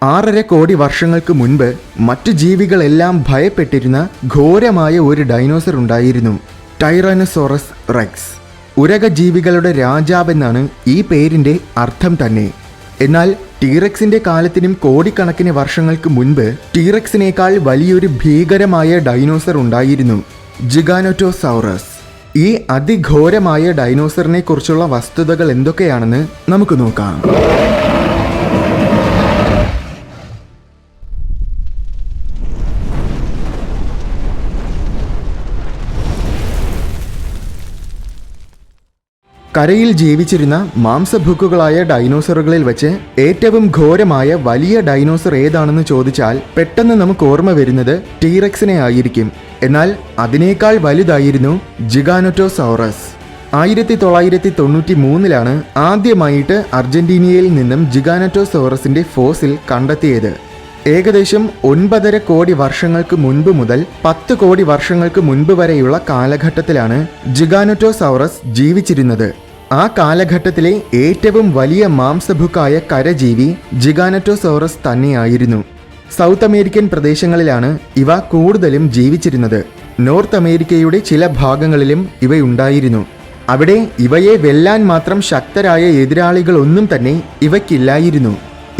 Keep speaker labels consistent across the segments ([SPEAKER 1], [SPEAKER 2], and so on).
[SPEAKER 1] 6.5 കോടി വർഷങ്ങൾക്ക് മുൻപ് മറ്റു ജീവികളെല്ലാം ഭയപ്പെട്ടിരുന്ന ഘോരമായ ഒരു ഡൈനോസർ ഉണ്ടായിരുന്നു, ടൈറാനോസോറസ് റെക്സ്. ഉരകജീവികളുടെ രാജാവെന്നാണ് ഈ പേരിന്റെ അർത്ഥം തന്നെ. എന്നാൽ ടീറക്സിന്റെ കാലത്തിനും കോടിക്കണക്കിന് വർഷങ്ങൾക്ക് മുൻപ് ടീറക്സിനേക്കാൾ വലിയൊരു ഭീകരമായ ഡൈനോസർ ഉണ്ടായിരുന്നു, ജിഗാനോറ്റോസൗറസ്. ഈ അതിഘോരമായ ഡൈനോസറിനെ കുറിച്ചുള്ള വസ്തുതകൾ എന്തൊക്കെയാണെന്ന് നമുക്ക് നോക്കാം. കരയിൽ ജീവിച്ചിരുന്ന മാംസഭുക്കുകളായ ഡൈനോസറുകളിൽ വെച്ച് ഏറ്റവും ഘോരമായ വലിയ ഡൈനോസർ ഏതാണെന്ന് ചോദിച്ചാൽ പെട്ടെന്ന് നമുക്ക് ഓർമ്മ വരുന്നത് ടീറക്സിനെ ആയിരിക്കും. എന്നാൽ അതിനേക്കാൾ വലുതായിരുന്നു ജിഗാനോറ്റോസൗറസ്. 1993 ആദ്യമായിട്ട് അർജന്റീനയിൽ നിന്നും ജിഗാനോറ്റോസൗറസിന്റെ ഫോസിൽ കണ്ടെത്തിയത്. ഏകദേശം 9.5 കോടി വർഷങ്ങൾക്ക് മുൻപ് മുതൽ 10 കോടി വർഷങ്ങൾക്ക് മുൻപ് വരെയുള്ള കാലഘട്ടത്തിലാണ് ജിഗാനോറ്റോസൗറസ് ജീവിച്ചിരുന്നത്. ആ കാലഘട്ടത്തിലെ ഏറ്റവും വലിയ മാംസഭുക്കായ കരജീവി ജിഗാനോറ്റോസൗറസ് തന്നെയായിരുന്നു. സൗത്ത് അമേരിക്കൻ പ്രദേശങ്ങളിലാണ് ഇവ കൂടുതലും ജീവിച്ചിരുന്നത്. നോർത്ത് അമേരിക്കയുടെ ചില ഭാഗങ്ങളിലും ഇവയുണ്ടായിരുന്നു. അവിടെ ഇവയെ വെല്ലാൻ മാത്രം ശക്തരായ എതിരാളികളൊന്നും തന്നെ ഇവയ്ക്കില്ലായിരുന്നു.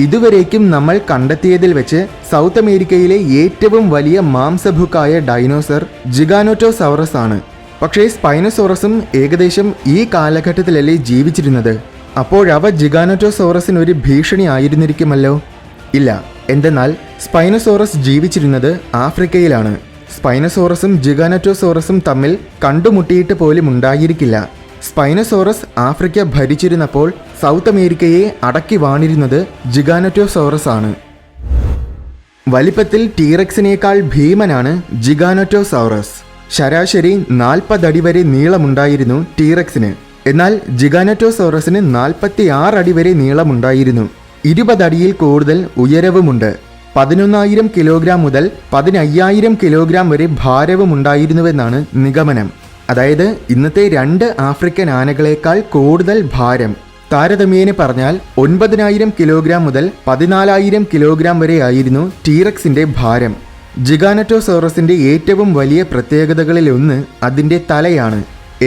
[SPEAKER 1] ഇതുവരേക്കും നമ്മൾ കണ്ടെത്തിയതിൽ വെച്ച് സൗത്ത് അമേരിക്കയിലെ ഏറ്റവും വലിയ മാംസഭുക്കായ ഡൈനോസർ ജിഗാനോറ്റോസൗറസ് ആണ്. പക്ഷേ സ്പൈനോസോറസും ഏകദേശം ഈ കാലഘട്ടത്തിലല്ലേ ജീവിച്ചിരുന്നത്. അപ്പോഴവ ജിഗാനോറ്റോസൗറസിന് ഒരു ഭീഷണി ആയിരുന്നിരിക്കുമല്ലോ? ഇല്ല. എന്തെന്നാൽ സ്പൈനോസോറസ് ജീവിച്ചിരുന്നത് ആഫ്രിക്കയിലാണ്. സ്പൈനോസോറസും ജിഗാനോറ്റോസോറസും തമ്മിൽ കണ്ടുമുട്ടിയിട്ട് പോലും ഉണ്ടായിരിക്കില്ല. സ്പൈനോസോറസ് ആഫ്രിക്ക ഭരിച്ചിരുന്നപ്പോൾ സൗത്ത് അമേരിക്കയെ അടക്കി വാണിരുന്നത് ജിഗാനോറ്റോസോറസ് ആണ്. വലിപ്പത്തിൽ ടീറക്സിനേക്കാൾ ഭീമനാണ് ജിഗാനോറ്റോസൗറസ്. ശരാശരി 40 അടി വരെ നീളമുണ്ടായിരുന്നു ടീറക്സിന്. എന്നാൽ ജിഗാനോറ്റോസൗറസിന് 46 അടി വരെ നീളമുണ്ടായിരുന്നു. 20 അടിയിൽ കൂടുതൽ ഉയരവുമുണ്ട്. 11,000 കിലോഗ്രാം മുതൽ 15,000 കിലോഗ്രാം വരെ ഭാരവുമുണ്ടായിരുന്നുവെന്നാണ് നിഗമനം. അതായത് ഇന്നത്തെ 2 ആഫ്രിക്കൻ ആനകളേക്കാൾ കൂടുതൽ ഭാരം. താരതമ്യേന പറഞ്ഞാൽ 9,000 കിലോഗ്രാം മുതൽ 14,000 കിലോഗ്രാം വരെ ആയിരുന്നു ടീറക്സിന്റെ ഭാരം. ജിഗാനോറ്റോസൗറസിന്റെ ഏറ്റവും വലിയ പ്രത്യേകതകളിലൊന്ന് അതിന്റെ തലയാണ്.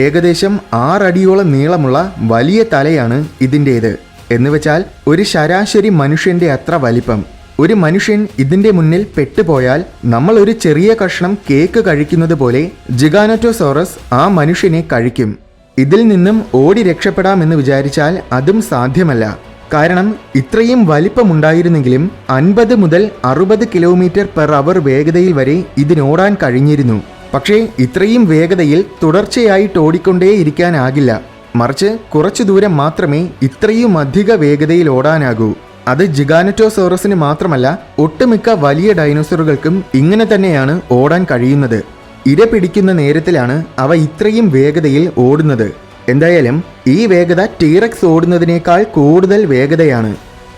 [SPEAKER 1] ഏകദേശം 6 അടിയോളം നീളമുള്ള വലിയ തലയാണ് ഇതിൻ്റേത്. എന്നുവെച്ചാൽ ഒരു ശരാശരി മനുഷ്യന്റെ അത്ര വലിപ്പം. ഒരു മനുഷ്യൻ ഇതിന്റെ മുന്നിൽ പെട്ടുപോയാൽ നമ്മൾ ഒരു ചെറിയ കഷ്ണം കേക്ക് കഴിക്കുന്നത് പോലെ ജിഗാനോറ്റോസൗറസ് ആ മനുഷ്യനെ കഴിക്കും. ഇതിൽ നിന്നും ഓടി രക്ഷപ്പെടാമെന്ന് വിചാരിച്ചാൽ അതും സാധ്യമല്ല. കാരണം ഇത്രയും വലിപ്പമുണ്ടായിരുന്നെങ്കിലും 50 മുതൽ 60 km/h വേഗതയിൽ വരെ ഇതിനോടാൻ കഴിഞ്ഞിരുന്നു. പക്ഷേ ഇത്രയും വേഗതയിൽ തുടർച്ചയായിട്ട് ഓടിക്കൊണ്ടേയിരിക്കാനാകില്ല. മറിച്ച് കുറച്ചു ദൂരം മാത്രമേ ഇത്രയും അധിക വേഗതയിൽ ഓടാനാകൂ. അത് ജിഗാനോറ്റോസൗറസിന് മാത്രമല്ല, ഒട്ടുമിക്ക വലിയ ഡൈനോസറുകൾക്കും ഇങ്ങനെ തന്നെയാണ് ഓടാൻ കഴിയുന്നത്. ഇര പിടിക്കുന്ന നേരത്തിലാണ് അവ ഇത്രയും വേഗതയിൽ ഓടുന്നത്. എന്തായാലും ഈ വേഗത ടീറക്സ് ഓടുന്നതിനേക്കാൾ കൂടുതൽ വേഗതയാണ്.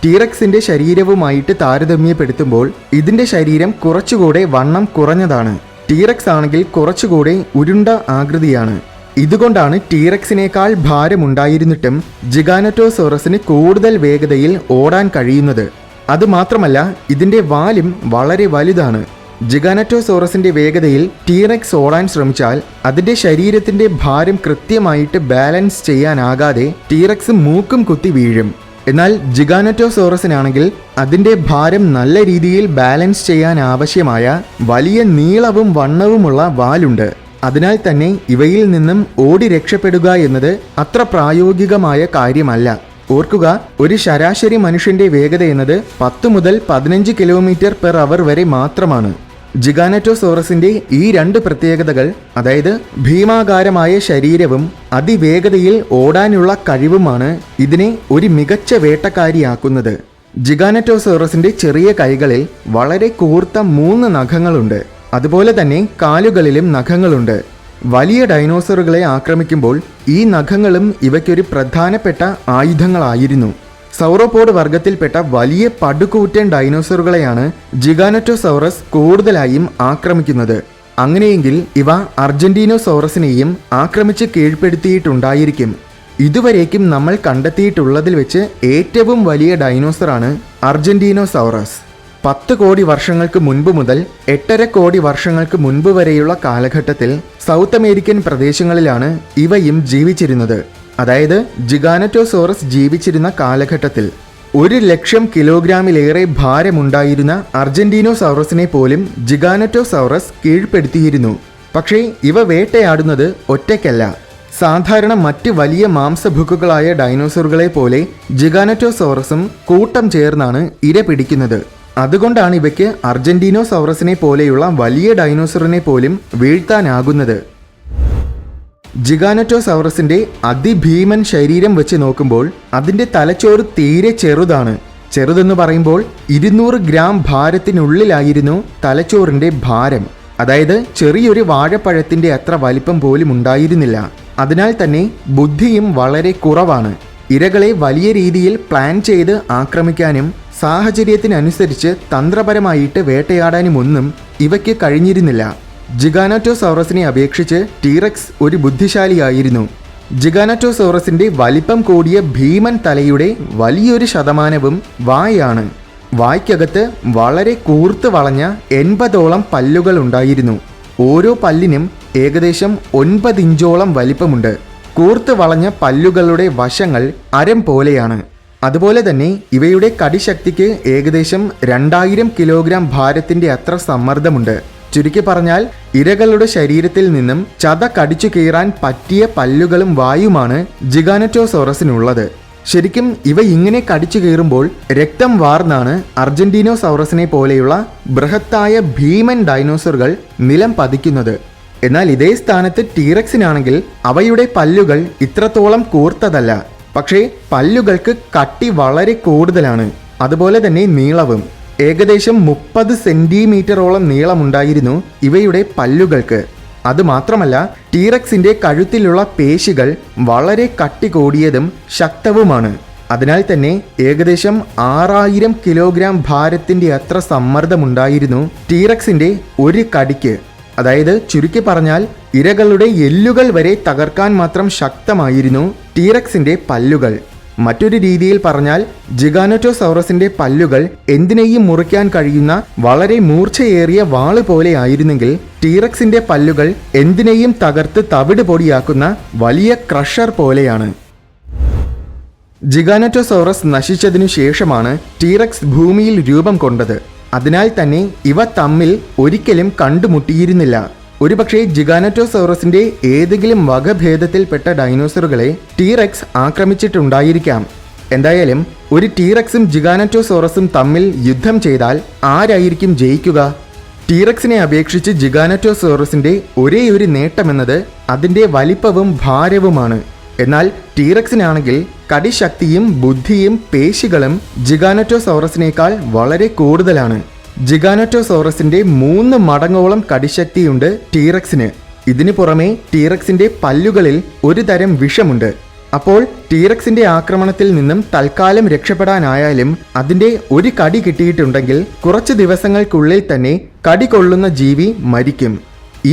[SPEAKER 1] ടീറക്സിന്റെ ശരീരവുമായിട്ട് താരതമ്യപ്പെടുത്തുമ്പോൾ ഇതിന്റെ ശരീരം കുറച്ചുകൂടെ വണ്ണം കുറഞ്ഞതാണ്. ടീറക്സ് ആണെങ്കിൽ കുറച്ചുകൂടെ ഉരുണ്ട ആകൃതിയാണ്. ഇതുകൊണ്ടാണ് ടീറക്സിനേക്കാൾ ഭാരമുണ്ടായിരുന്നിട്ടും ജിഗാനോറ്റോസൗറസിന് കൂടുതൽ വേഗതയിൽ ഓടാൻ കഴിയുന്നത്. അതുമാത്രമല്ല, ഇതിന്റെ വാലും വളരെ വലുതാണ്. ജിഗാനോറ്റോസൗറസിന്റെ വേഗതയിൽ ടീറക്സ് ഓടാൻ ശ്രമിച്ചാൽ അതിന്റെ ശരീരത്തിന്റെ ഭാരം കൃത്യമായിട്ട് ബാലൻസ് ചെയ്യാനാകാതെ ടീറക്സ് മൂക്കും കുത്തി വീഴും. എന്നാൽ ജിഗാനോറ്റോസൗറസിനാണെങ്കിൽ അതിന്റെ ഭാരം നല്ല രീതിയിൽ ബാലൻസ് ചെയ്യാൻ ആവശ്യമായ വലിയ നീളവും വണ്ണവുമുള്ള വാലുണ്ട്. അതിനാൽ തന്നെ ഇവയിൽ നിന്നും ഓടി രക്ഷപ്പെടുക എന്നത് അത്ര പ്രായോഗികമായ കാര്യമല്ല. ഓർക്കുക, ഒരു ശരാശരി മനുഷ്യന്റെ വേഗത എന്നത് 10 മുതൽ 15 km/h വരെ മാത്രമാണ്. ജിഗാനോറ്റോസൗറസിന്റെ ഈ 2 പ്രത്യേകതകൾ, അതായത് ഭീമാകാരമായ ശരീരവും അതിവേഗതയിൽ ഓടാനുള്ള കഴിവുമാണ് ഇതിനെ ഒരു മികച്ച വേട്ടക്കാരിയാക്കുന്നത്. ജിഗാനോറ്റോസൗറസിന്റെ ചെറിയ കൈകളിൽ വളരെ കൂർത്ത 3 നഖങ്ങളുണ്ട്. അതുപോലെ തന്നെ കാലുകളിലും നഖങ്ങളുണ്ട്. വലിയ ഡൈനോസറുകളെ ആക്രമിക്കുമ്പോൾ ഈ നഖങ്ങളും ഇവയ്ക്കൊരു പ്രധാനപ്പെട്ട ആയുധങ്ങളായിരുന്നു. സൗറോപോഡ് വർഗത്തിൽപ്പെട്ട വലിയ പടുകൂറ്റൻ ഡൈനോസറുകളെയാണ് ജിഗാനോറ്റോസൗറസ് കൂടുതലായും ആക്രമിക്കുന്നത്. അങ്ങനെയെങ്കിൽ ഇവ അർജന്റീനോസൗറസിനെയും ആക്രമിച്ച് കീഴ്പ്പെടുത്തിയിട്ടുണ്ടായിരിക്കും. ഇതുവരേക്കും നമ്മൾ കണ്ടെത്തിയിട്ടുള്ളതിൽ വെച്ച് ഏറ്റവും വലിയ ഡൈനോസറാണ് അർജന്റീനോസൗറസ്. 10 കോടി വർഷങ്ങൾക്ക് മുൻപ് മുതൽ 8.5 കോടി വർഷങ്ങൾക്ക് മുൻപ് വരെയുള്ള കാലഘട്ടത്തിൽ സൗത്ത് അമേരിക്കൻ പ്രദേശങ്ങളിലാണ് ഇവയും ജീവിച്ചിരുന്നത്. അതായത് ജിഗാനറ്റോസോറസ് ജീവിച്ചിരുന്ന കാലഘട്ടത്തിൽ 1,00,000 കിലോഗ്രാമിലേറെ ഭാരമുണ്ടായിരുന്ന അർജന്റീനോസൗറസിനെ പോലും ജിഗാനറ്റോസൗറസ് കീഴ്പ്പെടുത്തിയിരുന്നു. പക്ഷേ ഇവ വേട്ടയാടുന്നത് ഒറ്റയ്ക്കല്ല. സാധാരണ മറ്റ് വലിയ മാംസഭുക്കുകളായ ഡൈനോസറുകളെ പോലെ ജിഗാനറ്റോസോറസും കൂട്ടം ചേർന്നാണ് ഇര പിടിക്കുന്നത്. അതുകൊണ്ടാണ് ഇവയ്ക്ക് അർജന്റീനോസൗറസിനെ പോലെയുള്ള വലിയ ഡൈനോസറിനെ പോലും വീഴ്ത്താനാകുന്നത്. ജിഗാനറ്റോസൗറസിന്റെ അതിഭീമൻ ശരീരം വെച്ച് നോക്കുമ്പോൾ അതിന്റെ തലച്ചോറ് തീരെ ചെറുതാണ്. ചെറുതെന്ന് പറയുമ്പോൾ 200 ഗ്രാം ഭാരത്തിനുള്ളിലായിരുന്നു തലച്ചോറിന്റെ ഭാരം. അതായത് ചെറിയൊരു വാഴപ്പഴത്തിന്റെ അത്ര വലിപ്പം പോലും ഉണ്ടായിരുന്നില്ല. അതിനാൽ തന്നെ ബുദ്ധിയും വളരെ കുറവാണ്. ഇരകളെ വലിയ രീതിയിൽ പ്ലാൻ ചെയ്ത് ആക്രമിക്കാനും സാഹചര്യത്തിനനുസരിച്ച് തന്ത്രപരമായിട്ട് വേട്ടയാടാനുമൊന്നും ഇവയ്ക്ക് കഴിഞ്ഞിരുന്നില്ല. ജിഗാനറ്റോസൗറസിനെ അപേക്ഷിച്ച് ടീറക്സ് ഒരു ബുദ്ധിശാലിയായിരുന്നു. ജിഗാനറ്റോസൗറസിന്റെ വലിപ്പം കൂടിയ ഭീമൻ തലയുടെ വലിയൊരു ശതമാനവും വായാണ്. വായ്ക്കകത്ത് വളരെ കൂർത്ത് വളഞ്ഞ 80ഓളം പല്ലുകൾ ഉണ്ടായിരുന്നു. ഓരോ പല്ലിനും ഏകദേശം 9 ഇഞ്ചോളം വലിപ്പമുണ്ട്. കൂർത്ത് വളഞ്ഞ പല്ലുകളുടെ വശങ്ങൾ അരം പോലെയാണ്. അതുപോലെ തന്നെ ഇവയുടെ കടിശക്തിക്ക് ഏകദേശം 2000 കിലോഗ്രാം ഭാരത്തിന്റെ അത്ര സമ്മർദ്ദമുണ്ട്. ചുരുക്കി പറഞ്ഞാൽ ഇരകളുടെ ശരീരത്തിൽ നിന്നും ചത കടിച്ചു കീറാൻ പറ്റിയ പല്ലുകളും വായുമാണ് ജിഗാനറ്റോസോറസിനുള്ളത്. ശരിക്കും ഇവ ഇങ്ങനെ കടിച്ചു കീറുമ്പോൾ രക്തം വാർന്നാണ് അർജന്റീനോസൗറസിനെ പോലെയുള്ള ബൃഹത്തായ ഭീമൻ ഡൈനോസറുകൾ നിലം പതിക്കുന്നത്. എന്നാൽ ഇതേ സ്ഥാനത്ത് ടീറക്സിനാണെങ്കിൽ അവയുടെ പല്ലുകൾ ഇത്രത്തോളം കൂർത്തതല്ല. പക്ഷേ പല്ലുകൾക്ക് കട്ടി വളരെ കൂടുതലാണ്. അതുപോലെ തന്നെ നീളവും ഏകദേശം 30 സെന്റിമീറ്ററോളം നീളമുണ്ടായിരുന്നു ഇവയുടെ പല്ലുകൾക്ക്. അതുമാത്രമല്ല ടീറക്സിന്റെ കഴുത്തിലുള്ള പേശികൾ വളരെ കട്ടി കൂടിയതും ശക്തവുമാണ്. അതിനാൽ തന്നെ ഏകദേശം 6000 കിലോഗ്രാം ഭാരത്തിന്റെ അത്ര സമ്മർദ്ദമുണ്ടായിരുന്നു ടീറക്സിന്റെ ഒരു കടിക്ക്. അതായത് ചുരുക്കി പറഞ്ഞാൽ ഇരകളുടെ എല്ലുകൾ വരെ തകർക്കാൻ മാത്രം ശക്തമായിരുന്നു ടീറക്സിന്റെ പല്ലുകൾ. മറ്റൊരു രീതിയിൽ പറഞ്ഞാൽ ജിഗാനറ്റോസൗറസിന്റെ പല്ലുകൾ എന്തിനേയും മുറിക്കാൻ കഴിയുന്ന വളരെ മൂർച്ചയേറിയ വാള് പോലെ ആയിരുന്നെങ്കിൽ ടീറക്സിന്റെ പല്ലുകൾ എന്തിനേയും തകർത്ത് തവിട് പൊടിയാക്കുന്ന വലിയ ക്രഷർ പോലെയാണ്. ജിഗാനറ്റോസൗറസ് നശിച്ചതിനു ശേഷമാണ് ടീറക്സ് ഭൂമിയിൽ രൂപം കൊണ്ടത്. അതിനാൽ തന്നെ ഇവ തമ്മിൽ ഒരിക്കലും കണ്ടുമുട്ടിയിരുന്നില്ല. ഒരുപക്ഷെ ജിഗാനറ്റോസൗറസിന്റെ ഏതെങ്കിലും വകഭേദത്തിൽപ്പെട്ട ഡൈനോസറുകളെ ടീറക്സ് ആക്രമിച്ചിട്ടുണ്ടായിരിക്കാം. എന്തായാലും ഒരു ടീറക്സും ജിഗാനറ്റോസോറസും തമ്മിൽ യുദ്ധം ചെയ്താൽ ആരായിരിക്കും ജയിക്കുക? ടീറക്സിനെ അപേക്ഷിച്ച് ജിഗാനറ്റോസോറസിന്റെ ഒരേയൊരു നേട്ടമെന്നത് അതിന്റെ വലിപ്പവും ഭാരവുമാണ്. എന്നാൽ ടീറക്സിനാണെങ്കിൽ കടിശക്തിയും ബുദ്ധിയും പേശികളും ജിഗാനറ്റോസൗറസിനേക്കാൾ വളരെ കൂടുതലാണ്. ജിഗാനറ്റോസോറസിന്റെ 3 മടങ്ങോളം കടിശക്തിയുണ്ട് ടീറക്സിന്. ഇതിനു പുറമെ ടീറക്സിന്റെ പല്ലുകളിൽ ഒരു തരം വിഷമുണ്ട്. അപ്പോൾ ടീറക്സിന്റെ ആക്രമണത്തിൽ നിന്നും തൽക്കാലം രക്ഷപ്പെടാനായാലും അതിന്റെ ഒരു കടി കിട്ടിയിട്ടുണ്ടെങ്കിൽ കുറച്ച് ദിവസങ്ങൾക്കുള്ളിൽ തന്നെ കടി കൊള്ളുന്ന ജീവി മരിക്കും.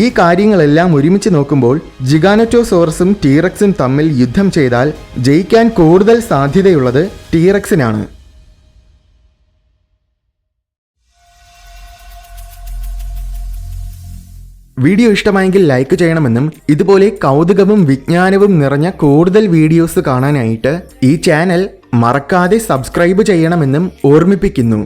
[SPEAKER 1] ഈ കാര്യങ്ങളെല്ലാം ഒരുമിച്ച് നോക്കുമ്പോൾ ജിഗാനറ്റോസോറസും ടീറക്സും തമ്മിൽ യുദ്ധം ചെയ്താൽ ജയിക്കാൻ കൂടുതൽ സാധ്യതയുള്ളത് ടീറക്സിനാണ്. വീഡിയോ ഇഷ്ടമായെങ്കിൽ ലൈക്ക് ചെയ്യണമെന്നും ഇതുപോലെ കൗതുകവും വിജ്ഞാനവും നിറഞ്ഞ കൂടുതൽ വീഡിയോസ് കാണാനായിട്ട് ഈ ചാനൽ മറക്കാതെ സബ്സ്ക്രൈബ് ചെയ്യണമെന്നും ഓർമ്മിപ്പിക്കുന്നു.